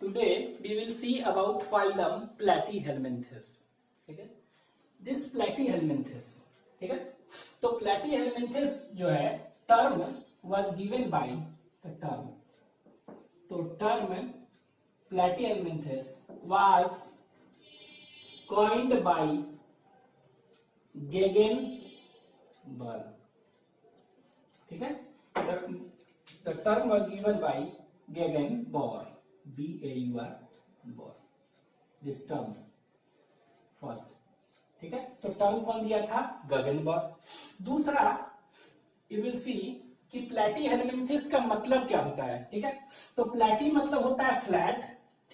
Today we will see about phylum Platyhelminthes. ठीक है, this Platyhelminthes, ठीक है. तो Platyhelminthes जो है term was given by the term. तो term Platyhelminthes was coined by Gegenbaur. ठीक है, the term was given by Gegenbaur. B-A-U-R, Baur. This term first. ठीक है, तो टर्म कौन दिया था? गगनबौर. दूसरा यू विल सी कि प्लैटीहेल्मिंथिस का मतलब क्या होता है. ठीक है, तो प्लैटी मतलब होता है फ्लैट.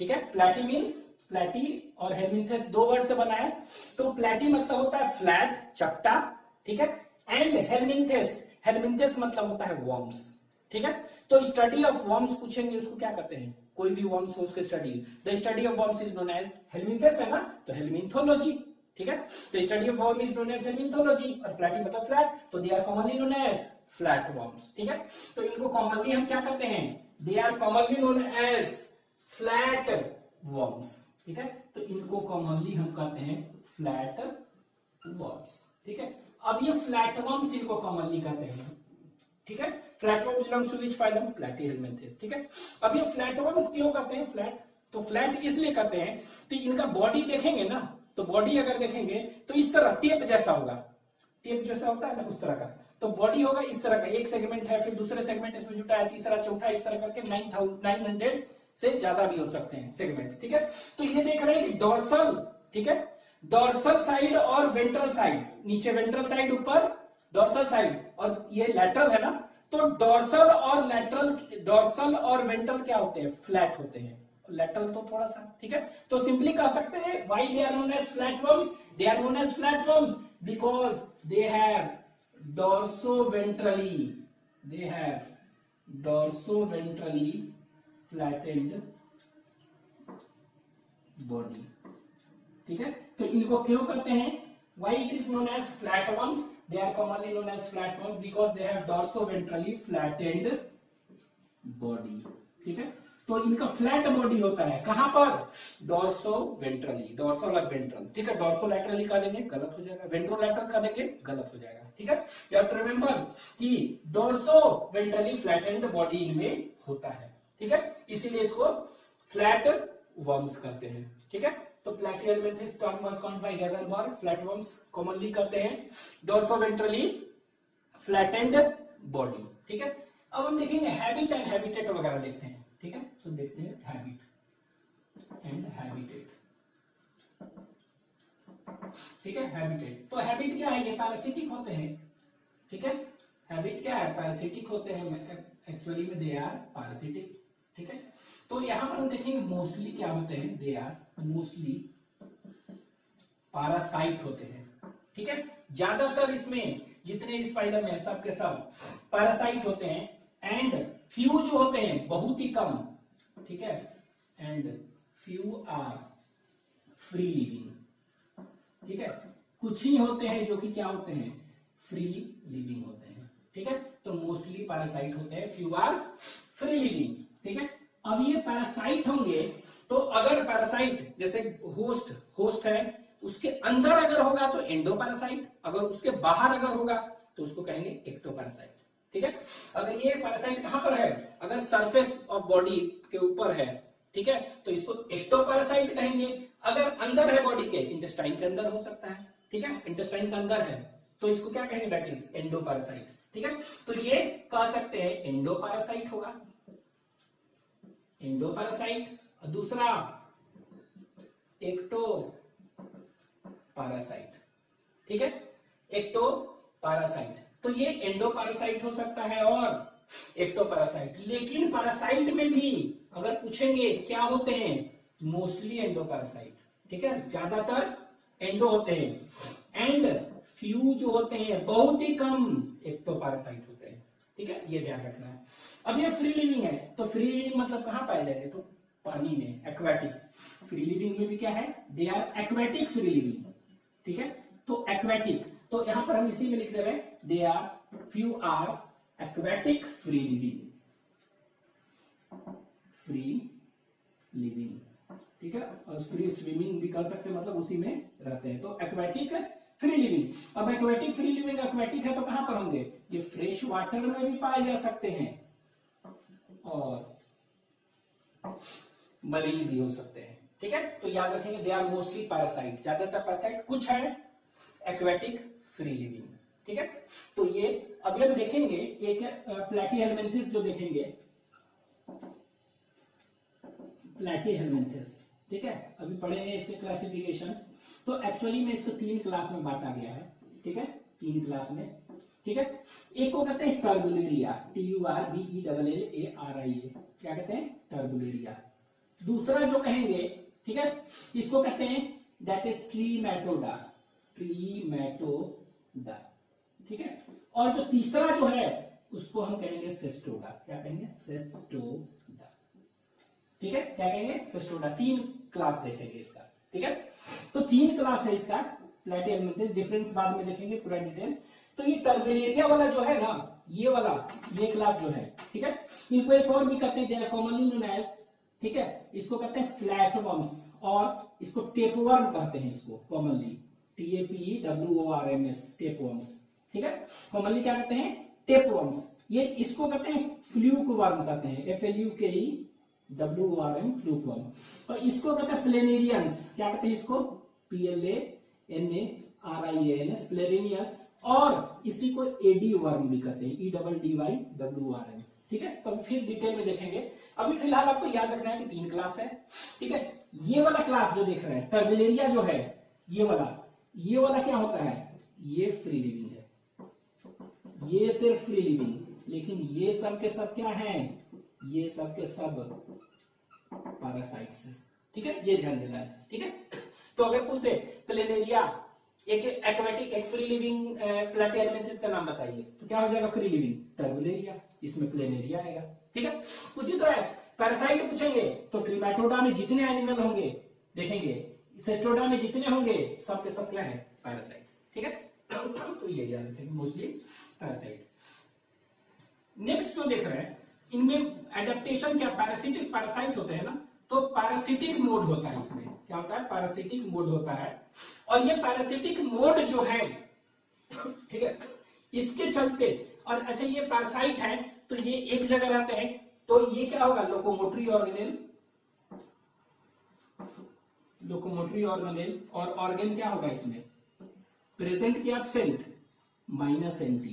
ठीक है, प्लैटी मीन्स प्लैटी और हेल्मिंथिस दो वर्ड से बना है. तो प्लैटी मतलब होता है फ्लैट, चपटा. ठीक है, एंड हेल्मिंथिस मतलब होता है वर्म्स. ठीक है, तो स्टडी ऑफ वर्म्स पूछेंगे उसको क्या कहते हैं, कोई भी वर्म्स हो उसके study. The study of worms is known as helminthes है ना, तो हेल्मिंथोलॉजी. ठीक है, तो study of worm is known as helminthology. और प्लैटी मतलब फ्लैट, तो they are commonly known as flat worms. ठीक है, तो इनको कॉमनली हम क्या कहते हैं, they are commonly known as flat worms. ठीक है, तो इनको कॉमनली हम कहते हैं फ्लैट वर्म्स. ठीक है, अब ये फ्लैट वर्म्स इनको कॉमनली कहते हैं. ठीक है, flatworm belongs to which phylum, platyhelminthes. ठीक है, अब ये फ्लैटवर्म्स क्यों कहते हैं फ्लैट, तो फ्लैट इसलिए कहते हैं तो इनका बॉडी देखेंगे ना, तो बॉडी अगर देखेंगे तो इस तरह टेप जैसा होगा. टेप जैसा होता है ना उस तरह का, तो बॉडी होगा इस तरह का. एक सेगमेंट है, फिर दूसरे सेगमेंट इसमें जुटा है, तीसरा चौथा, इस तरह करके 900 से ज्यादा भी हो सकते हैं सेगमेंट्स. ठीक है, तो ये देख रहे हैं कि डोर्सल. ठीक है, डोर्सल साइड और वेंट्रल साइड, नीचे वेंट्रल साइड, ऊपर डोर्सल साइड, और ये लैटरल है ना, तो डोर्सल और वेंट्रल क्या होते हैं, फ्लैट होते हैं. लैटरल तो थोड़ा सा. ठीक है, तो सिंपली कह सकते हैं why they are known as flatworms, they are known as flatworms because they have dorsoventrally flattened body. ठीक है, तो इनको क्यों कहते हैं, why it is known as flatworms, they are commonly known as flatworms because they have dorsoventrally flattened body. ठीक है, तो इनका फ्लैट बॉडी होता है कहां पर, डोर्सोवेंट्रली, डोर्सल और वेंट्रल. ठीक है, डोर्सोलैटरली का देंगे गलत हो जाएगा, वेंट्रोलैटरल का देंगे गलत हो जाएगा. ठीक है, यू हैव टू रिमेंबर कि डोर्सोवेंट्रली फ्लैटेंड बॉडी इनमें होता है. ठीक है, इसीलिए इसको फ्लैट वर्म्स कहते हैं. ठीक है, तो platyhelminthes term was coined by Gegenbaur. Flatworms commonly कहते हैं डोर्सोवेंट्रली फ्लैटेंड बॉडी. ठीक है, अब हम देखेंगे हैबिट एंड हैबिटेट वगैरह देखते हैं. ठीक है, तो देखते हैं हैबिट एंड हैबिटेट. ठीक है, हैबिटेट, तो हैबिट क्या है, ये पैरासिटिक होते हैं. ठीक है, हैबिट क्या है, पैरासिटिक होते हैं, एक्चुअली में दे आर पैरासिटिक. ठीक है, तो यहां पर हम देखेंगे मोस्टली क्या होते हैं, दे आर मोस्टली पैरासाइट होते हैं. ठीक है, ज्यादातर इसमें जितने इस फाइलम में सब के सब पैरासाइट होते हैं. एंड फ्यू जो होते हैं बहुत ही कम. ठीक है, and few are free living. ठीक है, कुछ ही होते हैं जो कि क्या होते हैं, फ्री लिविंग होते हैं. ठीक है, तो मोस्टली पैरासाइट होते हैं, फ्यू आर फ्री लिविंग. ठीक है, अब ये पैरासाइट होंगे, तो अगर पैरासाइट जैसे होस्ट है, उसके अंदर अगर होगा तो एंडोपैरासाइट, अगर उसके बाहर अगर होगा तो उसको कहेंगे एक्टोपैरासाइट. ठीक है, अगर ये पैरासाइट कहां पर है, अगर सरफेस ऑफ बॉडी के ऊपर है, ठीक है, तो इसको एक्टोपैरासाइट कहेंगे. अगर अंदर है बॉडी के, इंटेस्टाइन के अंदर हो सकता है. ठीक है, इंटेस्टाइन के अंदर है तो इसको क्या कहेंगे, दैट इज एंडोपैरासाइट. ठीक है, तो ये कह सकते हैं एंडोपैरासाइट होगा, एंडोपैरासाइट. और दूसरा एक्टोपैरासाइट. ठीक है, एक्टोपैरासाइट, तो ये एंडोपैरासाइट हो सकता है और एक्टोपैरासाइट. लेकिन पैरासाइट में भी अगर पूछेंगे क्या होते हैं, मोस्टली एंडोपैरासाइट. ठीक है, ज्यादातर एंडो होते हैं, एंड फ्यू जो होते हैं बहुत ही कम एक्टोपैरासाइट होते हैं. ठीक है, ये ध्यान रखना है. अब ये फ्री लिविंग है, तो फ्री लिविंग मतलब कहां पाए जाएंगे, तो पानी में, एक्वेटिक. फ्री लिविंग में भी क्या है, they are aquatic free living. ठीक है, तो एक्वेटिक, तो यहां पर हम इसी में लिख दे रहे हैं, they are few are aquatic free living. Free living, ठीक है। और फ्री स्विमिंग भी कर सकते हैं, मतलब उसी में रहते हैं। तो एक्वेटिक फ्री लिविंग। अब एक्वेटिक फ्री लिविंग एक्वेटिक है तो कहां पर होंगे, ये फ्रेश वाटर में भी पाए जा सकते हैं और मरीन भी हो सकते हैं, ठीक है। तो याद रखेंगे दे आर मोस्टली पैरासाइट, ज्यादातर पैरासाइट, कुछ है एक्वेटिक फ्री लिविंग, ठीक है। तो ये अभी हम देखेंगे एक प्लैटीहेलमिन्थेस जो देखेंगे, प्लैटीहेलमिन्थेस, ठीक है। अभी पढ़ेंगे इसके क्लासिफिकेशन। तो एक्चुअली में इसको 3 क्लास में बांटा गया है, ठीक है, 3 क्लास में, ठीक है। एक को कहते हैं टर्बुलेरिया, TURBELLARIA, क्या कहते हैं, टर्बुलेरिया। दूसरा जो कहेंगे, ठीक है, इसको कहते हैं दैट इज ट्रीमेटोडा, ट्रीमेटोडा, ठीक है। और जो तीसरा जो है उसको हम कहेंगे सिस्टोडा, क्या कहेंगे, सिस्टोडा, ठीक है, क्या कहेंगे, सिस्टोडा। 3 क्लास देखेंगे इसका, ठीक है। तो 3 क्लास है इसका प्लैटीहेलमिन्थेस, डिफरेंस बाद में देखेंगे पूरा डिटेल। तो ये टर्बुलेरिया वाला जो है ना, ये वाला, ये क्लास जो है, ठीक है, इनको एक और भी कहते हैं, they are commonly known as, ठीक है, इसको कहते हैं फ्लैटवर्म्स और इसको टेपवर्म कहते हैं, इसको कॉमनली TAPEWORMS, टेपवर्म्स, ठीक है। कॉमनली क्या कहते हैं, टेपवर्म्स। ये इसको कहते हैं फ्लूक वर्म कहते हैं, FLUKEWORM, फ्लूक वर्म। और इसको कहते हैं प्लेनेरियंस, क्या कहते हैं इसको, PLANARIANS, प्लेनेरियंस। और इसी को एडी वर्म भी कहते हैं, EDDYWRM, ठीक है। तो फिर डिटेल में देखेंगे। अभी फिलहाल आपको याद रखना है कि 3 क्लास है, ठीक है। ये वाला क्लास जो देख रहे हैं टर्बुलेरिया जो है, ये वाला क्या होता है, ये फ्री लिविंग है, ये सिर्फ फ्री लिविंग। लेकिन ये सब के सब क्या है, ये सब के सब पैरासाइट्स है, ठीक है, ये ध्यान देना है, ठीक है। तो अगर पूछते प्लेनेरिया, एक एक्वेटिक, एक फ्री लिविंग प्लैटीहेलमिन्थेस का नाम बताइए, तो क्या हो जाएगा, फ्री लिविंग टर्बुलेरिया, इसमें प्लेनेरिया आएगा, ठीक है। उसी तरह पैरासाइट पूछेंगे तो ट्रीमेटोडा में जितने एनिमल होंगे देखेंगे, सिस्टोडा में जितने होंगे सब के सब क्या है, पैरासाइट्स, ठीक है। तो ये याद रखेंगे, मोस्टली पैरासाइट। नेक्स्ट जो देख रहे हैं, इनमें एडेप्टेशन क्या, पैरासिटिक पैरासाइट होते हैं ना, तो पैरासिटिक मोड होता है, इसमें क्या होता है, पैरासिटिक मोड होता है। और ये पैरासिटिक मोड जो है, ठीक है, इसके चलते, और अच्छा ये पैरासाइट है तो ये एक जगह रहते हैं, तो ये क्या होगा, लोकोमोटरी ऑर्गेनेल, लोकोमोटरी ऑर्गेनेल। और ऑर्गेन क्या होगा इसमें, प्रेजेंट की एब्सेंट, -NT,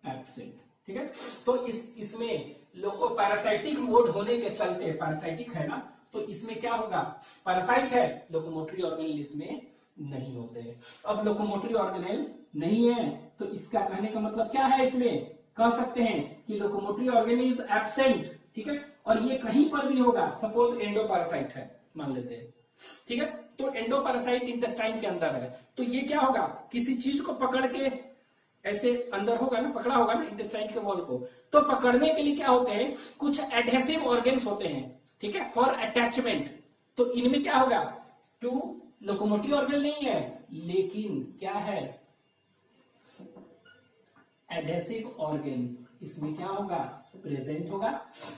एब्सेंट, ठीक है। तो इसमें लोको पैरासाइटिक मोड होने के चलते, पैरासाइटिक है ना, तो इसमें क्या होगा, पैरासाइट है, लोकोमोटरी ऑर्गेनेल इसमें नहीं होते हैं। अब लोकोमोटरी ऑर्गेनेल नहीं है तो इसका कहने का मतलब क्या है, इसमें कह सकते हैं कि लोकोमोटरी ऑर्गेनेल इज एब्सेंट, ठीक है। और ये कहीं पर भी होगा, सपोज एंडोपैरासाइट है मान लेते हैं, ठीक है। तो एंडोपैरासाइट इंटेस्टाइन के अंदर है, तो ये क्या होगा, किसी चीज को पकड़ के ऐसे अंदर होगा ना, पकड़ा होगा ना इंटेस्टाइन के वॉल को, तो पकड़ने के लिए क्या होते हैं, कुछ एडहेसिव ऑर्गन्स होते हैं, ठीक है, फॉर अटैचमेंट। तो इनमें क्या होगा, 2 लोकोमोटरी ऑर्गन नहीं है, लेकिन क्या है, एडहेसिव ऑर्गन इसमें क्या होगा, प्रेजेंट होगा।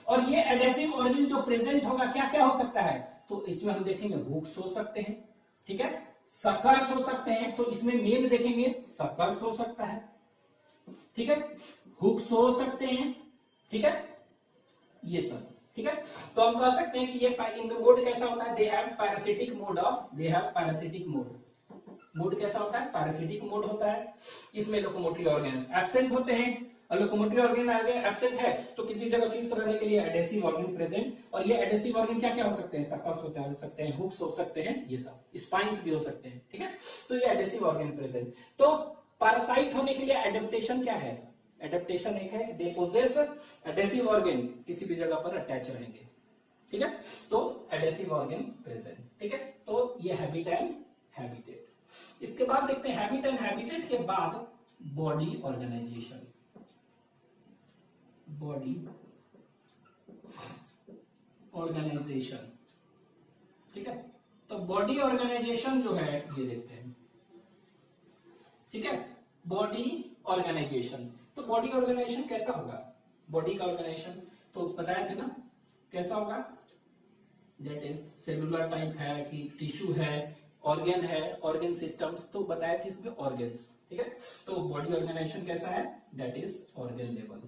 और ये एडहेसिव ऑर्गन जो प्रेजेंट होगा, क्या क्या हो सकता है, तो इसमें हम देखेंगे हुक्स हो सकते हैं, ठीक है, सकर्स हो सकते हैं। तो इसमें मेन देखेंगे सकर्स हो सकता है, ठीक है, हुक्स हो सकते हैं, ठीक है, ये सब, ठीक है। तो हम कह सकते हैं कि ये इनका मोड कैसा होता है, they have parasitic mode of, they have parasitic mode. Mode कैसा होता है, पैरासिटिक मोड होता है। इसमें लोकोमोटरी ऑर्गन एब्सेंट होते हैं, और लोकोमोटरी ऑर्गन एब्सेंट है तो किसी जगह फिक्स रहने के लिए एडहेसिव ऑर्गन प्रेजेंट। और ये एडहेसिव ऑर्गन क्या क्या हो सकते हैं, सकर्स हो सकते हैं, हुक्स हो सकते हैं, ये सब स्पाइन्स भी हो सकते हैं, ठीक है। तो ये एडहेसिव ऑर्गन प्रेजेंट। तो पैरासाइट होने के लिए एडेप्टेशन क्या है, एडेप्टेशन एक है, दे पोजेस एडहेसिव ऑर्गन, किसी भी जगह पर अटैच रहेंगे, ठीक है। तो एडहेसिव ऑर्गन प्रेजेंट, ठीक है। तो ये हैबिट एंड हैबिटेट। इसके बाद देखते हैं हैबिट एंड हैबिटेट के बाद बॉडी ऑर्गेनाइजेशन, बॉडी ऑर्गेनाइजेशन, ठीक है। तो बॉडी ऑर्गेनाइजेशन जो है ये देखते हैं, ठीक है, बॉडी ऑर्गेनाइजेशन। तो बॉडी ऑर्गेनाइजेशन कैसा होगा, बॉडी का ऑर्गेनाइजेशन तो बताए थे ना कैसा होगा, दैट इज सेलुलर टाइप है कि टिश्यू है, ऑर्गन है, ऑर्गन सिस्टम्स, तो बताया था इसमें ऑर्गन्स, ठीक है। तो बॉडी ऑर्गेनाइजेशन कैसा है, that is organ level,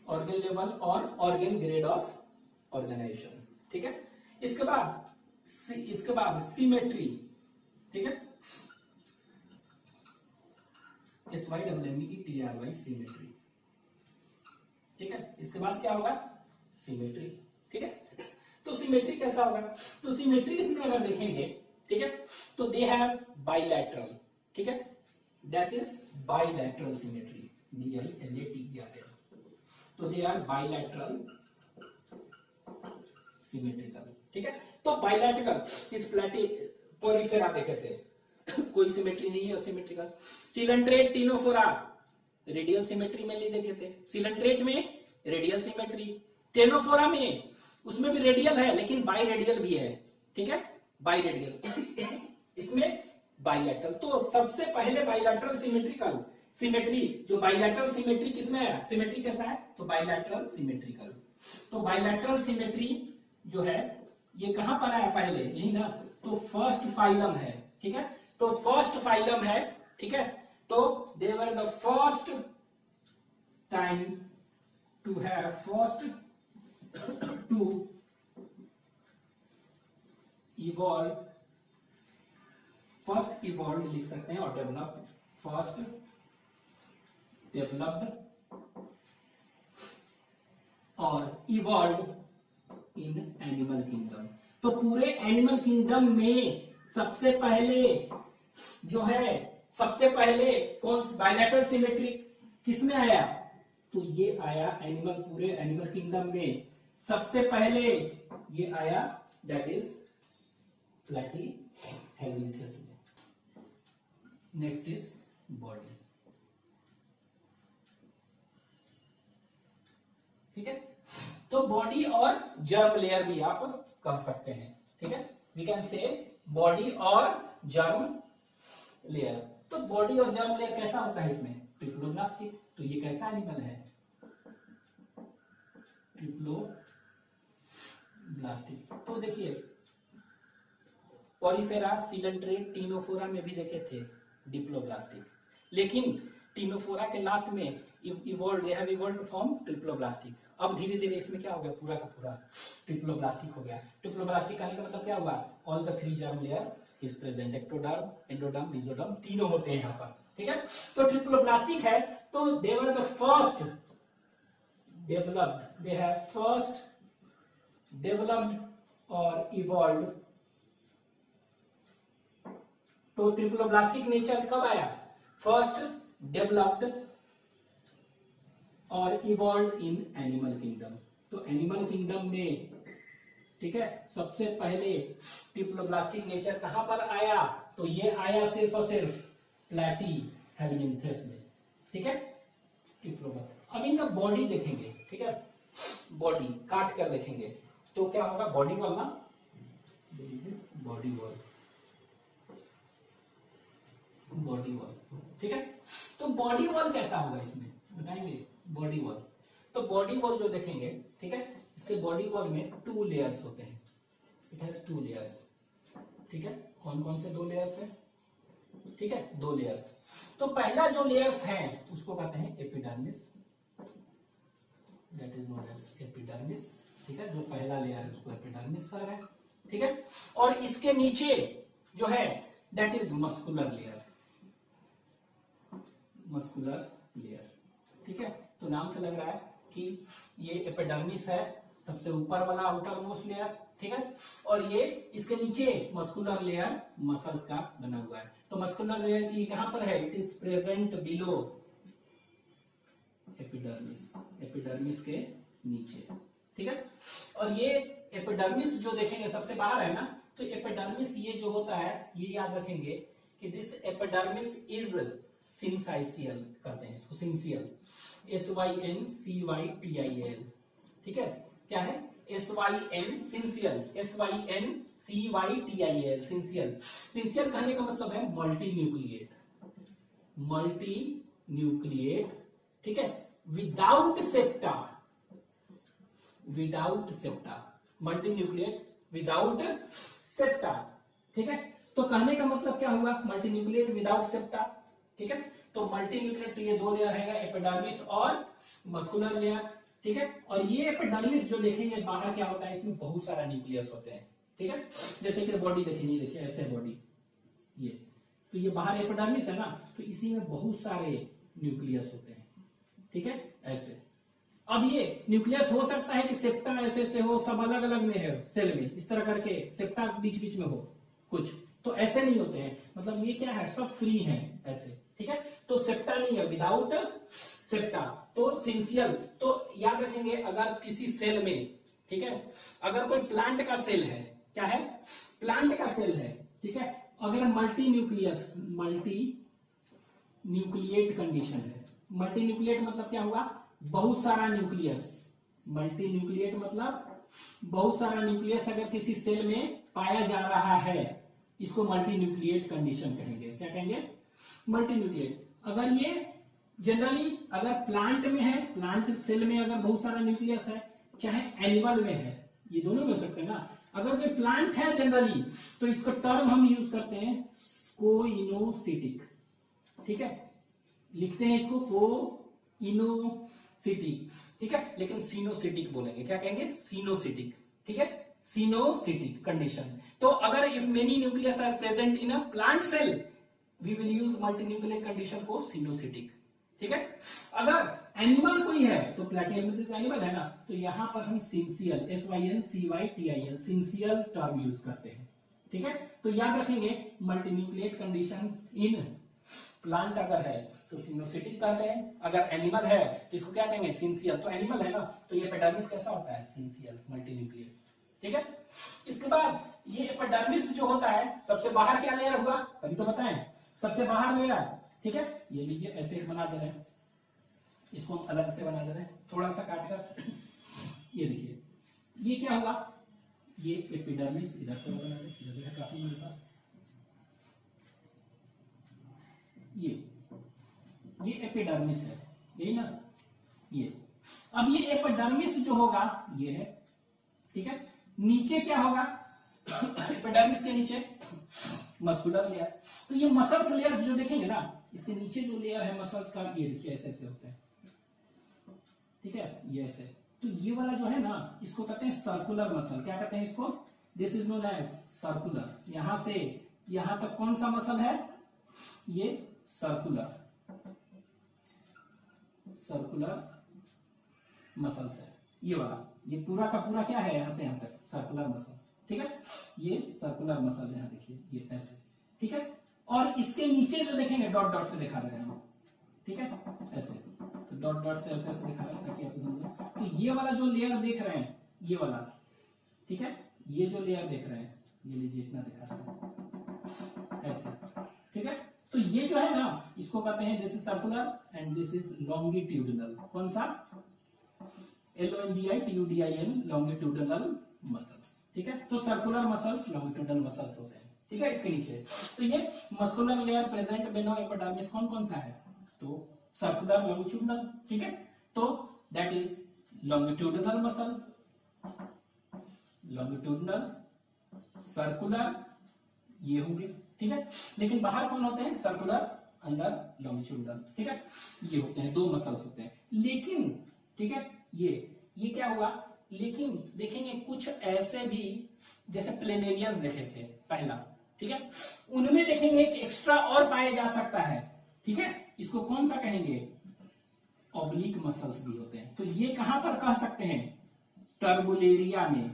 organ level और ऑर्गन ग्रेड ऑफ ऑर्गेनाइजेशन, ठीक है। इसके बाद सिमेट्री, ठीक है, SYMMETRY सिमेट्री, ठीक है। इसके बाद क्या होगा, सिमेट्री, ठीक है। तो सिमेट्री कैसा होगा, तो सिमेट्री इसमें अगर देखेंगे, ठीक है, तो दे हैव बाइलैटरल, ठीक है, that is bilateral symmetry, BILATERL, तो दे आर बाइलैटरल सिमेट्रिकल, ठीक है। तो बाइलैटरल इस प्लेटी पोरिफेरा देखे थे, कोई सिमेट्री नहीं है symmetrical. Coelenterate Ctenophora radial symmetry में देखे थे, सिलेंट्रेट में रेडियल सिमेट्री, टेनोफोरा में उसमें भी रेडियल है लेकिन बाई रेडियल भी है, ठीक है, बाई रेडियल इसमें बाइलैटरल। तो सबसे पहले बाइलैटरल सिमेट्रिकल सिमेट्री, जो बाइलैटरल सिमेट्री किसमें है, सिमेट्री कैसा है, तो बाइलैटरल सिमेट्रिकल। तो बाइलैटरल सिमेट्री जो है ये कहां पर आया पहले, यही ना, तो फर्स्ट फाइलम है, ठीक है, तो फर्स्ट फाइलम है, ठीक है। तो they were the first time to have first to evolve, first evolve लिख सकते हैं, और डेवलप्ड, फर्स्ट डेवलप्ड और इवॉल्व इन एनिमल किंगडम। तो पूरे एनिमल किंगडम में सबसे पहले जो है, सबसे पहले कौन बाइलैटरल सिमेट्री किसमें आया, तो ये आया एनिमल, पूरे एनिमल किंगडम में सबसे पहले ये आया, दैट इज प्लैटीहेल्मिन्थेस में। नेक्स्ट इज बॉडी, ठीक है। तो बॉडी और जर्म लेयर भी आप कह सकते हैं, ठीक है, वी कैन से बॉडी और जर्म लेयर। तो बॉडी और जर्म लेयर कैसा होता है इसमें, ट्रिप्लोब्लास्टिक। तो ये कैसा एनिमल है, ट्रिप्लोब्लास्टिक। तो देखिए पोरिफेरा, सिलेंट्रेट, टिनोफोरा में भी देखे थे डिप्लोब्लास्टिक, लेकिन टिनोफोरा के लास्ट में इवॉल्व फ्रॉम ट्रिप्लोब्लास्टिक। अब धीरे धीरे इसमें क्या हो गया, पूरा का पूरा ट्रिप्लोब्लास्टिक हो गया। ट्रिप्लोब्लास्टिक आने का मतलब क्या हुआ, all the 3 germ layer is present, ectoderm, endoderm, mesoderm, तीनों होते हैं यहाँ पर, ठीक है। तो ट्रिप्लोब्लास्टिक है, तो they were the first developed, they have first developed और इवॉल्व। तो ट्रिप्लोब्लास्टिक नेचर कब आया, फर्स्ट डेवलप्ड और इवॉल्व इन एनिमल किंगडम। तो एनिमल किंगडम में, ठीक है, सबसे पहले ट्रिप्लोब्लास्टिक नेचर कहां पर आया, तो ये आया सिर्फ और सिर्फ प्लैटीहेल्मिन्थेस में, ठीक है, ट्रिप्लोब्लास्ट। अब इनका बॉडी देखेंगे, ठीक है, बॉडी काट कर देखेंगे तो क्या होगा, बॉडी वॉल ना, बॉडी वॉल, बॉडी वॉल, ठीक है। तो बॉडी वॉल कैसा होगा इसमें बताएंगे, बॉडी वॉल। तो बॉडी वॉल जो देखेंगे, ठीक है, इसके बॉडी वॉल में 2 लेयर्स होते हैं, इट हैज 2 लेयर्स, ठीक है। कौन कौन से 2 लेयर्स है, ठीक है, 2 लेयर्स। तो पहला जो लेयर्स है उसको कहते हैं epidermis, that is known as epidermis, ठीक है, जो पहला लेयर है उसको एपिडर्मिस कह रहे हैं, ठीक है। और इसके नीचे जो है that is muscular layer, muscular layer, ठीक है। तो नाम से लग रहा है कि ये एपिडर्मिस है, सबसे ऊपर वाला आउटर मोस्ट लेयर, ठीक है, और ये इसके नीचे मस्कुलर लेयर मसल्स का बना हुआ है। तो मस्कुलर लेयर की कहां पर है, it is present below epidermis, epidermis के नीचे, ठीक है। और ये एपिडर्मिस जो देखेंगे सबसे बाहर है ना, तो एपिडर्मिस ये जो होता है ये याद रखेंगे कि दिस एपिडर्मिस इज सिंसाइसियल कहते हैं इसको, सिंसियल, SYNCYTIAL, ठीक है, क्या है, SYN सिंसियल, SYNCYTIAL सिंसियल। सिंसियल कहने का मतलब है मल्टी न्यूक्लिएट, मल्टी न्यूक्लिएट, ठीक है, without septa, without septa, multi nucleate without septa. ठीक है, तो कहने का मतलब क्या हुआ, मल्टी न्यूक्लिएट विदाउट सेप्टा। ठीक है, तो मल्टी न्यूक्लिएट, तो ये दो लेयर रहेगा, एपिडर्मिस और मस्कुलर लेयर। ठीक है, और ये एपिडर्मिस जो देखेंगे बाहर क्या होता है, इसमें बहुत सारा न्यूक्लियस होते हैं। ठीक है, जैसे कि बॉडी देखिए, देखिए ऐसे बॉडी, ये तो ये बाहर एपिडर्मिस है ना, तो इसी में बहुत सारे न्यूक्लियस होते हैं। ठीक है, ऐसे। अब ये न्यूक्लियस हो सकता है कि सेप्टा ऐसे ऐसे हो, सब अलग अलग में है सेल में, इस तरह करके सेप्टा बीच बीच में हो कुछ, तो ऐसे नहीं होते हैं। मतलब ये क्या है, सब फ्री हैं ऐसे। ठीक है, तो सेप्टा नहीं है, विदाउट सेप्टा। तो सिंसियल, तो याद रखेंगे अगर किसी सेल में, ठीक है, अगर कोई प्लांट का सेल है, क्या है, प्लांट का सेल है, ठीक है, अगर मल्टी न्यूक्लिएट कंडीशन है, मल्टी न्यूक्लिएट मतलब क्या हुआ, बहुत सारा न्यूक्लियस, मल्टी न्यूक्लिएट मतलब बहुत सारा न्यूक्लियस अगर किसी सेल में पाया जा रहा है, इसको मल्टी न्यूक्लिएट कंडीशन कहेंगे। क्या कहेंगे, मल्टी न्यूक्लिएट। अगर ये जनरली अगर प्लांट में है, प्लांट सेल में अगर बहुत सारा न्यूक्लियस है, चाहे एनिमल में है, ये दोनों में हो सकते हैं ना। अगर कोई प्लांट है जनरली, तो इसका टर्म हम यूज करते हैं कोइनोसिटिक। ठीक है, लिखते हैं इसको कोइनोसिटिक। ठीक है, लेकिन सीनोसिटिक बोलेंगे, क्या कहेंगे, सीनोसिटिक। ठीक है, सीनोसिटिक कंडीशन। तो अगर if many nucleus are present in a plant cell, we will use multi nucleate condition को सीनोसिटिक। ठीक है, अगर एनिमल कोई है, तो प्लेटियम एनिमल है ना, तो यहां पर हम सिंसियल, SYNCYTIL सिंसियल टर्म यूज करते हैं। ठीक है, तो याद रखेंगे multi nucleate condition in plant अगर है तो सिनोसिटिक कहते हैं, अगर एनिमल है तो इसको क्या कहेंगे, सिंसियल। तो एनिमल है ना, तो ये एपिडर्मिस कैसा होता है, सिंसियल मल्टी न्यूक्लिएट। ठीक है, इसके बाद ये एपिडर्मिस जो होता है, सबसे बाहर क्या लेयर हुआ, अभी तो बताएं, सबसे बाहर लेयर। ठीक है, ये लीजिए ऐसे बना दे रहे हैं, इसको हम अलग से बना दे रहे हैं, थोड़ा सा काट कर। ये देखिए, ये क्या हुआ, ये एपिडर्मिस, इधर थोड़ा बना दे, इधर है काफी मेरे पास। ये एपिडर्मिस है, यही ना, ये। अब ये एपिडर्मिस जो होगा ये है। ठीक है, नीचे क्या होगा, एपिडर्मिस के नीचे मस्कुलर लेयर। तो ये मसल्स लेयर जो देखेंगे ना, इसके नीचे जो लेयर है मसल्स का, ये देखिए ऐसे ऐसे होता है। ठीक है, ये ऐसे। तो ये वाला जो है ना, इसको कहते हैं सर्कुलर मसल। क्या कहते हैं इसको, this is known as circular. यहां से यहां तक कौन सा मसल है, ये सर्कुलर मसल्स है, ये वाला, ये पूरा का पूरा क्या है, यहां से यहां तक सर्कुलर मसल। ठीक है, ये सर्कुलर मसल, यहां देखिए ये ऐसे। ठीक है, और इसके नीचे जो देखेंगे डॉट डॉट से दिखा रहे हैं। ठीक है, ऐसे, तो डॉट डॉट से ऐसे ऐसे दिखा रहे हैं ताकि आप समझें। तो ये वाला जो लेयर देख रहे हैं, ये वाला, ठीक है, ये जो लेयर देख रहे हैं, ये लीजिए इतना दिखा रहे हैं ऐसे। ठीक है, तो ये जो है ना, इसको कहते हैं this is circular and this is longitudinal. कौन सा, LONGITUDIN, लॉन्गिट्यूडिनल मसल्स। ठीक है, तो सर्कुलर मसल्स लॉन्गिट्यूडिनल मसल्स होते हैं। ठीक है, इसके नीचे तो ये muscular layer present below epidermis कौन कौन सा है, तो सर्कुलर, लॉन्गिट्यूडिनल। ठीक है, तो that is longitudinal muscle, longitudinal, circular, ये होंगे। ठीक है, लेकिन बाहर कौन होते हैं, सर्कुलर, अंदर लॉन्गिट्यूडिनल। ठीक है, ये होते हैं, दो मसल्स होते हैं। लेकिन ठीक है, ये क्या हुआ, लेकिन देखेंगे कुछ ऐसे भी, जैसे प्लेनेरियंस देखे थे पहला, ठीक है, उनमें देखेंगे एक एक्स्ट्रा और पाया जा सकता है। ठीक है, इसको कौन सा कहेंगे, ऑब्लिक मसल्स भी होते हैं। तो ये कहां पर कह सकते हैं, टर्बुलेरिया में,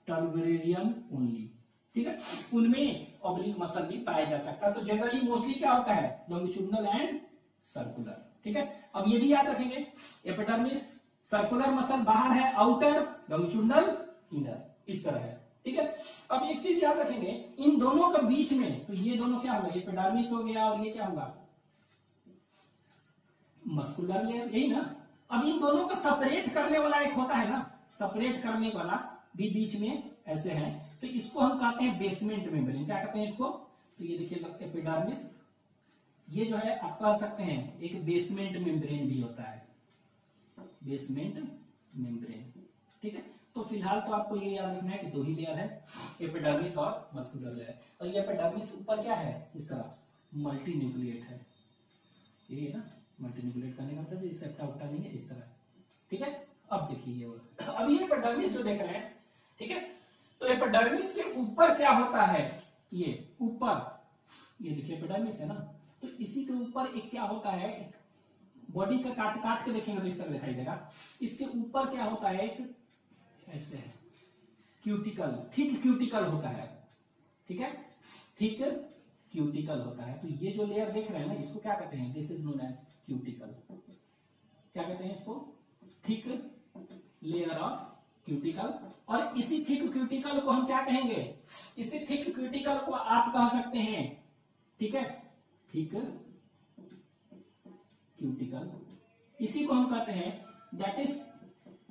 टर्बुलेरियम ओनली। ठीक है, उनमें ऑब्लिक मसल भी पाया जा सकता है। तो जनरली मोस्टली क्या होता है, लॉन्गिट्यूडिनल एंड सर्कुलर। ठीक है, अब ये भी याद रखेंगे, एपिडर्मिस सर्कुलर मसल बाहर है, आउटर, लॉन्गिट्यूडिनल इनर, इस तरह है। ठीक है, अब एक चीज याद रखेंगे, इन दोनों के बीच में, तो ये दोनों क्या होगा, एपिडर्मिस हो गया और ये क्या होगा, मस्कुलर लेयर, यही ना। अब इन दोनों को सेपरेट करने वाला एक होता है ना, सेपरेट करने वाला भी बीच में ऐसे है, तो इसको हम कहते हैं बेसमेंट मेम्ब्रेन। क्या कहते हैं इसको, तो ये देखिए एपिडर्मिस, ये जो है आप कह सकते हैं एक बेसमेंट मेम्ब्रेन भी होता है, बेसमेंट मेम्ब्रेन। ठीक है, तो फिलहाल तो आपको ये याद रखना है कि दो ही लेयर है, एपिडर्मिस और मस्कुलर लेयर। और ये एपिडर्मिस ऊपर क्या है, इस तरह मल्टी न्यूक्लिएट है, ये ना मल्टी न्यूक्लिएट करने का मतलब ये सेप्टा उपटा नहीं है, इस तरह। ठीक है, अब देखिए ये अब ये एपिडर्मिस जो देख रहे हैं, ठीक है, तो एपिडर्मिस के ऊपर क्या होता है, ये ऊपर, ये देखिए एपिडर्मिस है ना, तो इसी के ऊपर एक क्या होता है, एक बॉडी का काट काट के देखेंगे तो इस तरह दिखाई देगा। इसके ऊपर क्या होता है, एक ऐसे है क्यूटिकल, थिक क्यूटिकल होता है, ठीक है, थिक क्यूटिकल होता है। तो ये जो लेयर देख रहे हैं ना, इसको क्या कहते हैं, this is known as cuticle. क्या कहते हैं इसको, थिक लेयर ऑफ क्यूटिकल। और इसी थिक क्यूटिकल को हम क्या कहेंगे, इसी थिक क्यूटिकल को आप कह सकते हैं, ठीक है, थिक क्यूटिकल, इसी को हम कहते हैं दैट इज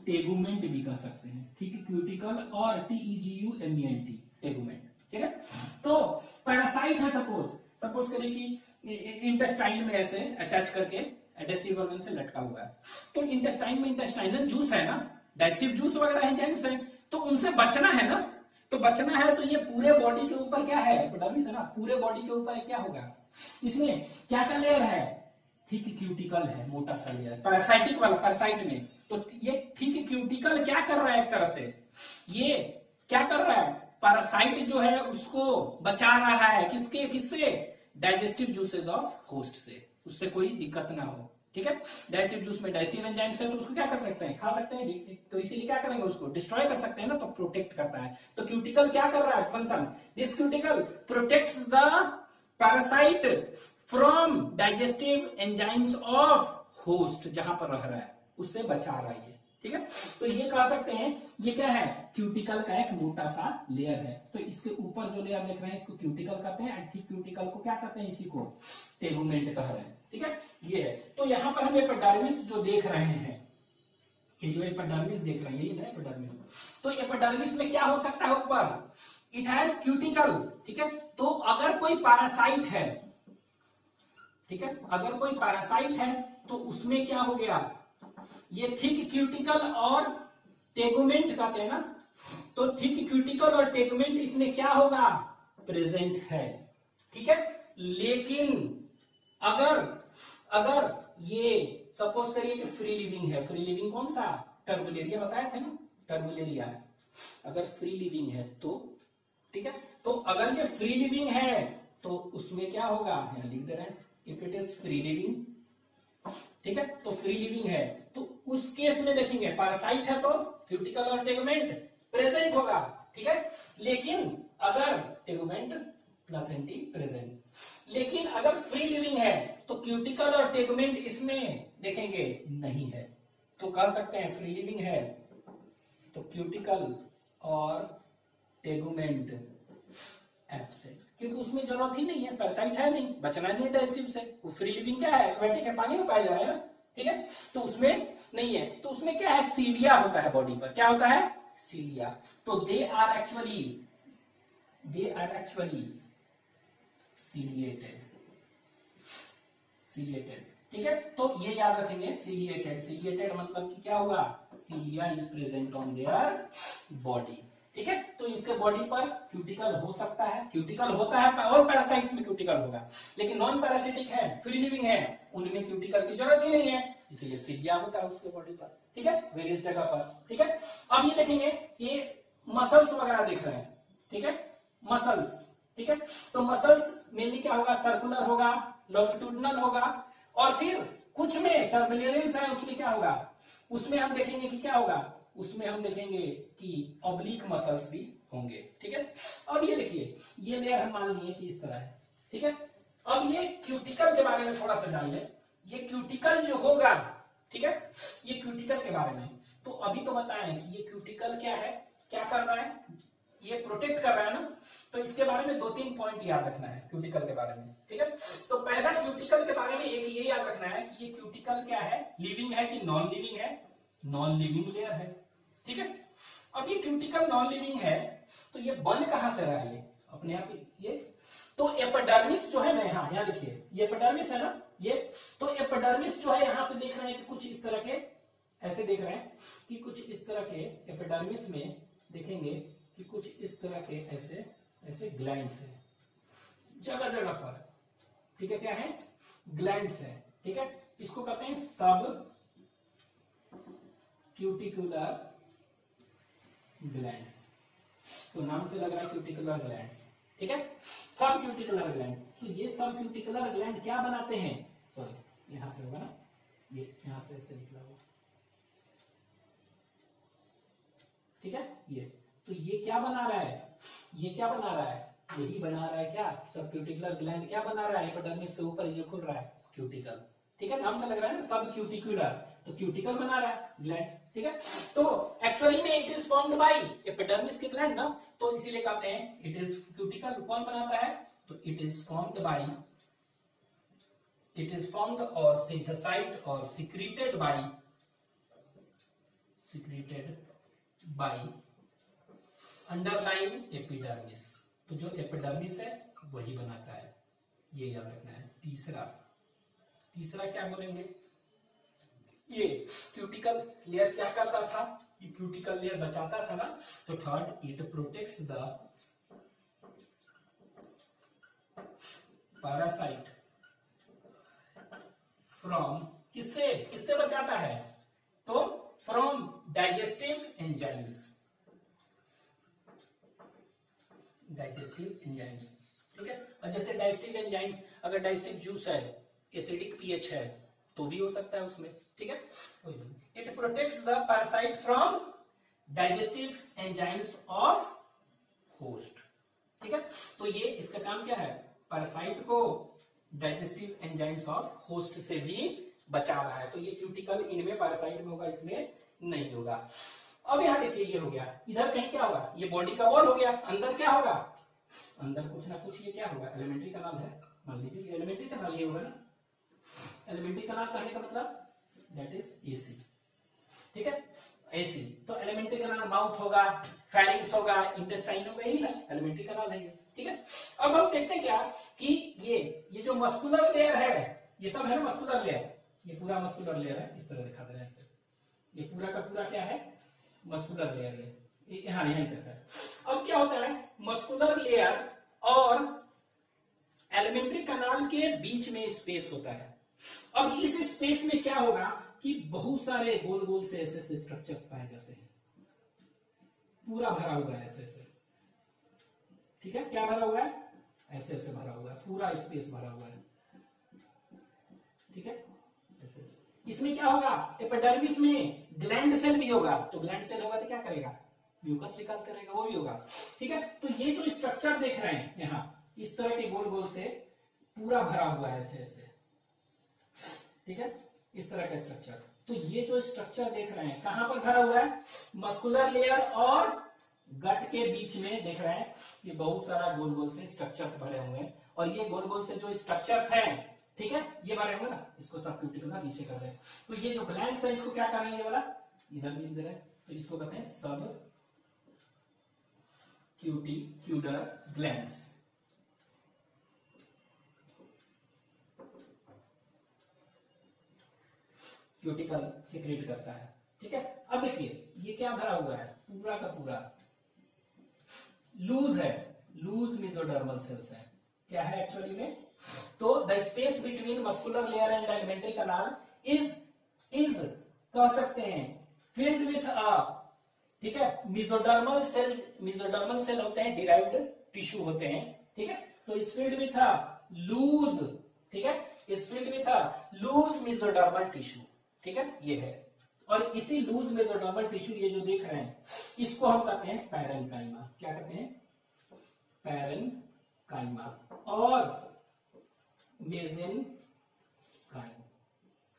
टेगुमेंट भी कह सकते हैं, थिक क्यूटिकल और TEGUMENT, टेगुमेंट। ठीक है, तो पैरासाइट है, सपोज करिए कि इंटेस्टाइन में ऐसे अटैच करके एडेसिव ऑर्गन से लटका हुआ है, तो इंटेस्टाइन में इंटेस्टाइनल जूस है ना, डाइजेस्टिव जूस वगैरह एंजाइम्स है, तो उनसे बचना है ना, तो बचना है तो ये पूरे बॉडी के ऊपर क्या है, एपिडर्मिस है ना, पूरे बॉडी के ऊपर क्या होगा, इसमें क्या का लेयर है, थिक क्यूटिकल है, मोटा सा लेयर, पैरासाइटिक वाला, पैरासाइट में। तो ये थिक क्यूटिकल क्या कर रहा है, एक तरह से ये क्या कर रहा है, पैरासाइट जो है उसको बचा रहा है, किससे, डाइजेस्टिव जूसेस ऑफ होस्ट से, उससे कोई दिक्कत ना हो। ठीक है, डाइजेस्टिव जूस में डाइजेस्टिव एंजाइम्स है, तो उसको क्या कर सकते हैं, खा सकते हैं, तो इसीलिए क्या करेंगे, उसको डिस्ट्रॉय कर सकते हैं ना, तो प्रोटेक्ट करता है। तो क्यूटिकल क्या कर रहा है, function, this cuticle protects the parasite from digestive enzymes of host, जहां पर रह रहा है उससे बचा रहा है। ठीक है, तो ये कह सकते हैं ये क्या है, क्यूटिकल का एक मोटा सा लेयर है। तो इसके ऊपर जो लेयर देख रहे हैं इसको क्यूटिकल कहते हैं, एंड थिक क्यूटिकल को क्या कहते हैं, इसी को टेगुमेंट कह रहे हैं। ठीक है, ये है। तो यहां पर हम एपिडर्मिस जो देख रहे हैं, ये जो एपिडर्मिस देख रहे हैं, ये ना एपिडर्मिस, तो एपिडर्मिस में क्या हो सकता है, ऊपर इट हैज क्यूटिकल। ठीक है, तो अगर कोई पैरासाइट है, ठीक है, अगर कोई पैरासाइट है तो उसमें क्या हो गया, ये थिक क्यूटिकल और टेगुमेंट कहते हैं ना, तो थिक क्यूटिकल और टेगुमेंट इसमें क्या होगा, प्रेजेंट है। ठीक है, लेकिन अगर ये सपोज करिए कि फ्री लिविंग है, फ्री लिविंग कौन सा, टर्बुलेरिया बताए थे ना, टर्बुलेरिया है, अगर फ्री लिविंग है तो, ठीक है, तो अगर ये फ्री लिविंग है तो उसमें क्या होगा, यहां लिख दे रहे हैं, if it is free living, ठीक है, तो फ्री लिविंग है, तो उस केस में देखेंगे पैरासाइट है तो क्यूटिकल और टेगुमेंट प्रेजेंट होगा। ठीक है, लेकिन अगर टेगुमेंट प्लेसेंटी प्रेजेंट, लेकिन अगर फ्री लिविंग है तो क्यूटिकल और टेगुमेंट इसमें देखेंगे नहीं है, तो कह सकते हैं फ्री लिविंग है तो क्यूटिकल और टेगुमेंट एब्सेंट, क्योंकि उसमें जरूरत ही नहीं है, पैरासाइट है नहीं, बचना नहीं है डाइजेस्टिव से, वो फ्री लिविंग क्या है, एक्वेटिक है, पानी में पाया जा रहा है ना। ठीक है, तो उसमें नहीं है, तो उसमें क्या है, सीलिया होता है बॉडी पर, क्या होता है, सीलिया। तो दे आर एक्चुअली सीलिएटेड। ठीक है, तो ये याद रखेंगे, सीलिएटेड मतलब कि क्या हुआ, cilia is present on their body. ठीक है, तो इसके बॉडी पर क्यूटिकल हो सकता है, क्यूटिकल होता है, और पैरासाइट्स में क्यूटिकल होगा, लेकिन नॉन पैरासिटिक है, फ्री लिविंग है, उनमें क्यूटिकल की जरूरत ही नहीं है, इसलिए सीलिया होता है उसके बॉडी पर। ठीक है, वेरियस जगह पर। ठीक है, अब ये देखेंगे, ये मसल्स वगैरह देख रहे हैं। ठीक है, मसल्स, ठीक है, तो मसल्स मेनली क्या होगा, सर्कुलर होगा, लॉन्गिट्यूडिनल होगा, और फिर कुछ में टर्बुलेंस है, उसमें क्या होगा, उसमें हम देखेंगे कि क्या होगा, उसमें हम देखेंगे कि ऑब्लिक मसल्स भी होंगे। ठीक है, अब ये देखिए, ये लेयर हम मान लिए कि इस तरह है। ठीक है, अब ये क्यूटिकल के बारे में थोड़ा सा जान ले, ये क्यूटिकल जो होगा, ठीक है, ये क्यूटिकल के बारे में, तो अभी तो बताएं कि ये क्यूटिकल क्या है, क्या कर रहा है, ये प्रोटेक्ट कर रहा है ना, तो इसके बारे में 2-3 पॉइंट याद रखना है क्यूटिकल के बारे में। ठीक है, तो पहला क्यूटिकल के बारे में एक ये याद रखना है कि ये क्यूटिकल क्या है, लिविंग है कि नॉन लिविंग है, नॉन लिविंग लेयर है। ठीक है, अब ये क्यूटिकल नॉन लिविंग है, तो ये बन कहां से रहा है, ये अपने आप ये, तो एपिडर्मिस जो है ना, यहाँ देखिए, ये एपिडर्मिस है ना, ये, तो एपिडर्मिस जो है यहां से देख रहे हैं कि कुछ इस तरह के ऐसे देख रहे हैं कि कुछ इस तरह के एपिडर्मिस में देखेंगे कि कुछ इस तरह के ऐसे ऐसे ग्लैंड्स हैं जगह जगह पर, ठीक है, क्या है, ग्लैंड्स है, ठीक है, इसको कहते हैं सब क्यूटिकुलर ग्लैंड्स। तो नाम से लग रहा है क्यूटिकुलर ग्लैंड्स, ठीक है, सब क्यूटिकुलर ग्लैंड। तो ये सब क्यूटिकुलर ग्लैंड क्या बनाते हैं, सॉरी यहां से होगा ना, ये यहां से ऐसे निकला हुआ, ठीक है, ये तो ये क्या बना रहा है, ये क्या बना रहा है, यही बना रहा है क्या, सब क्यूटिकुलर ग्लैंड क्या बना रहा है, एपिडर्मिस के ऊपर ये खुल रहा है क्यूटिकल, ठीक है, नाम से लग रहा है ना सब क्यूटिकुलर, तो क्यूटिकल बना रहा है ग्लैंड, ठीक है। तो एक्चुअली में it is formed by epidermis के ग्लैंड ना, तो इसीलिए कहते हैं इट इज क्यूटिकल। कौन बनाता है, तो it is formed by, it is formed और सिंथेसाइज्ड और सिक्रीटेड बाय अंडरलाइन एपिडर्मिस। तो जो एपिडर्मिस है वही बनाता है, ये याद रखना है। तीसरा क्या बोलेंगे, ये क्यूटिकल लेयर क्या करता था, ये क्यूटिकल लेयर बचाता था ना, तो third it protects the parasite from, किससे बचाता है, तो फ्रॉम डाइजेस्टिव एंजाइम्स, ठीक है। और जैसे डाइजेस्टिव एंजाइम, अगर डाइजेस्टिव जूस है, एसिडिक पीएच है तो भी हो सकता है उसमें, ठीक है। It protects the parasite from digestive enzymes of host, ठीक है। तो ये इसका काम क्या है, पैरासाइट को डाइजेस्टिव एंजाइम्स ऑफ होस्ट से भी बचा रहा है। तो ये क्यूटिकल इनमें पैरासाइट में होगा, इसमें नहीं होगा। अब यहां देखिए ये हो गया, इधर कहीं क्या होगा, ये बॉडी का वॉल हो गया, अंदर क्या होगा, अंदर कुछ ना कुछ ये क्या होगा, एलिमेंट्री कनाल है, मान लीजिए एलिमेंट्री कनाल ये होगा ना, एलिमेंट्री कनाल कहने का मतलब दैट इज एसी, ठीक है, एसी। तो एलिमेंट्री कनाल माउथ होगा, फेरिंग्स होगा, इंटेस्टाइन होगा, यही ना एलिमेंट्री कनाल है, ठीक है। अब हम देखते हैं क्या कि ये जो मस्कुलर लेयर है, ये सब है ना मस्कुलर लेयर, ये पूरा मस्कुलर लेयर है, इस तरह दिखा दे रहे हैं ऐसे, ये पूरा का पूरा क्या है, मस्कुलर लेयर है, यहां यहीं तक है। अब क्या होता है, मस्कुलर लेयर और एलिमेंट्री कनाल के बीच में स्पेस होता है। अब इस स्पेस में क्या होगा कि बहुत सारे गोल गोल से ऐसे स्ट्रक्चर्स पाए जाते हैं, पूरा भरा हुआ है ऐसे ऐसे, ठीक है, क्या भरा हुआ है, ऐसे ऐसे भरा हुआ है, पूरा स्पेस भरा हुआ है, ठीक है, ऐसे ऐसे। इसमें क्या होगा, एपिडर्मिस में ग्लैंड सेल भी होगा, तो ग्लैंड सेल होगा तो क्या करेगा, म्यूकस निकाल करेगा, वो भी होगा, ठीक है। तो ये जो स्ट्रक्चर देख रहे हैं यहाँ, इस तरह के गोल गोल से पूरा भरा हुआ है ऐसे ऐसे, ठीक है, इस तरह का स्ट्रक्चर। तो ये जो स्ट्रक्चर देख रहे हैं कहां पर भरा हुआ है, मस्कुलर लेयर और गट के बीच में देख रहे हैं, ये बहुत सारा गोल गोल से स्ट्रक्चर्स भरे हुए हैं, और ये गोल गोल से जो स्ट्रक्चर्स हैं, ठीक है, ये भरे हुए ना, इसको सब क्यूटिकुलर नीचे कर रहे हैं। तो ये जो ग्लैंड्स है इसको क्या करेंगे, ये वाला इधर भी इधर है, तो इसको कहते हैं सब क्यूटिकुलर ग्लैंड्स, क्यूटिकल सिक्रेट करता है, ठीक है। अब देखिए ये क्या भरा हुआ है, पूरा का पूरा लूज है, लूज मेसोडर्मल सेल्स है, क्या है एक्चुअली में, तो the space between muscular layer and elementary kanal is कह सकते हैं फिल्ड विथ अ, ठीक है, मेसोडर्मल सेल होते हैं, डिराइव्ड टिश्यू होते हैं, ठीक है। तो इस फील्ड विथ अ लूज, ठीक है, is filled with a loose mesodermal tissue, ठीक है, ये है। और इसी लूज मेसोडर्मल टिश्यू ये जो देख रहे हैं, इसको हम कहते हैं पैरेन्काइमा, क्या कहते हैं, पैरेन्काइमा और मेसेनकाइम,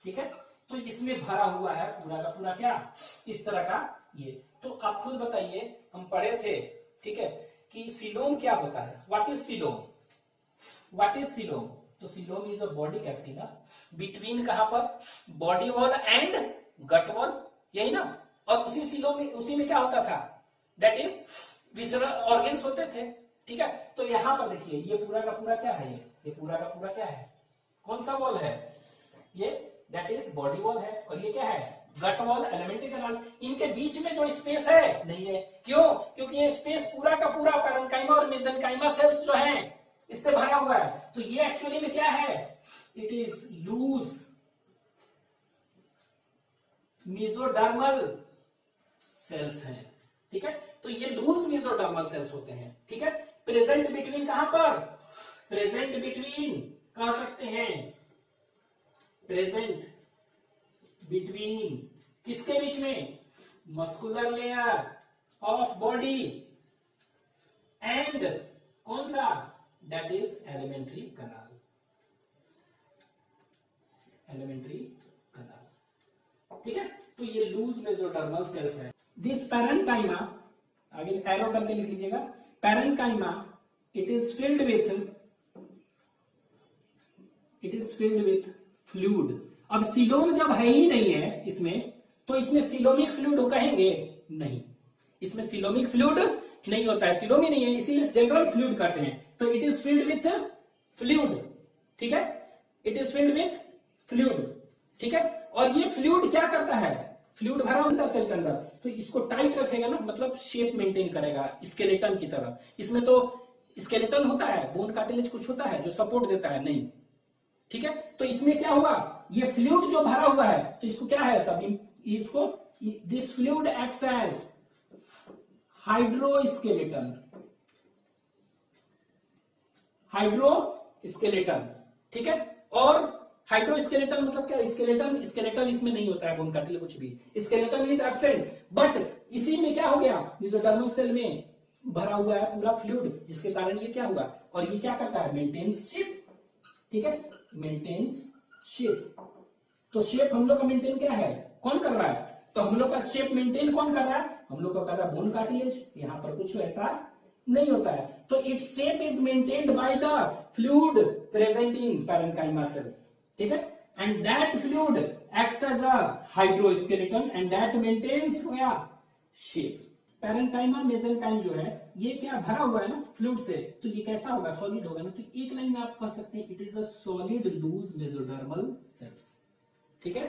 ठीक है। तो इसमें भरा हुआ है पूरा का पूरा क्या, इस तरह का ये। तो आप खुद बताइए, हम पढ़े थे, ठीक है, कि सीलोम क्या होता है, what is coelom, what is coelom, तो coelom is a body cavity ना, बिटवीन कहां पर, body wall and gut wall, यही ना। और उसी सीलोम में, उसी में क्या होता था, दैट इज विसरल ऑर्गन्स होते थे, ठीक है। तो यहां पर देखिए ये पूरा का पूरा क्या है, ये पूरा का पूरा क्या है, कौन सा वॉल है, ये दैट इज बॉडी वॉल है, और ये क्या है, गट वॉल, एलिमेंट्री कैनाल, इनके बीच में जो स्पेस है नहीं है। क्यों? क्योंकि ये स्पेस पूरा का पूरा पैरेन्काइमा और मेसेनकाइमा सेल्स जो है इससे भरा हुआ है। तो ये एक्चुअली में क्या है? It is loose mesodermal cells हैं। ठीक है, तो ये लूज मेसोडर्मल सेल्स होते हैं। ठीक है, प्रेजेंट बिटवीन कहां पर? प्रेजेंट बिटवीन कह सकते हैं, प्रेजेंट बिटवीन किसके बीच में? Muscular layer of body and कौन सा? That is alimentary canal, alimentary canal. ठीक है, तो ये लूज मेसोडर्मल सेल्स है। दिस पैरेन्काइमा, आगे एरो करके लिख लीजिएगा, parenchyma it is filled with fluid. अब सीलोम जब है ही नहीं है इसमें, तो इसमें सिलोमिक फ्लूइड कहेंगे नहीं, इसमें सिलोमिक फ्लूइड नहीं होता है, सिलोम ही नहीं है, इसीलिए जनरल फ्लूइड कहते हैं। तो it is filled with fluid. ठीक है, it is filled with fluid. ठीक है, और ये फ्लूइड क्या करता है? फ्लूइड भरा होता है सेल के अंदर, तो इसको टाइट रखेगा ना, मतलब शेप मेंटेन करेगा स्केलेटन की तरह। इसमें तो स्केलेटन होता है, बोन कार्टिलेज कुछ होता है जो सपोर्ट देता है, नहीं। ठीक है, तो इसमें क्या हुआ? ये फ्लूइड जो भरा हुआ है, तो इसको क्या है सब? इसको this fluid acts as hydroskeleton, hydroskeleton. ठीक है, और हाइड्रोस्केलेटन मतलब क्या? स्केलेटन, स्केलेटन इसमें नहीं होता है, बोन कार्टिलेज कुछ भी, स्केलेटन इज एब्सेंट। बट इसी में क्या हो गया? मेसोडर्मल सेल में भरा हुआ है पूरा फ्लूइड, जिसके कारण ये क्या हुआ? और ये क्या करता है? Maintains shape. ठीक है, मेंटेन्स शेप। तो शेप हम लोग का मेंटेन क्या है? कौन कर रहा है? तो हम लोग का शेप मेंटेन कौन कर रहा है? हम लोग का कर रहा है बोन कार्टिलेज। यहां पर कुछ ऐसा नहीं होता है, तो its shape is maintained by the fluid present in parenchyma cells. ठीक है, and that fluid acts as a hydroskeleton and that maintains क्या? शेप। पैरेन्काइमा मेसेनकाइम जो है ये क्या भरा हुआ है ना फ्लूइड से, तो ये कैसा होगा? सॉलिड होगा ना। तो एक लाइन आप कह सकते हैं, it is a solid loose mesodermal cells. ठीक है,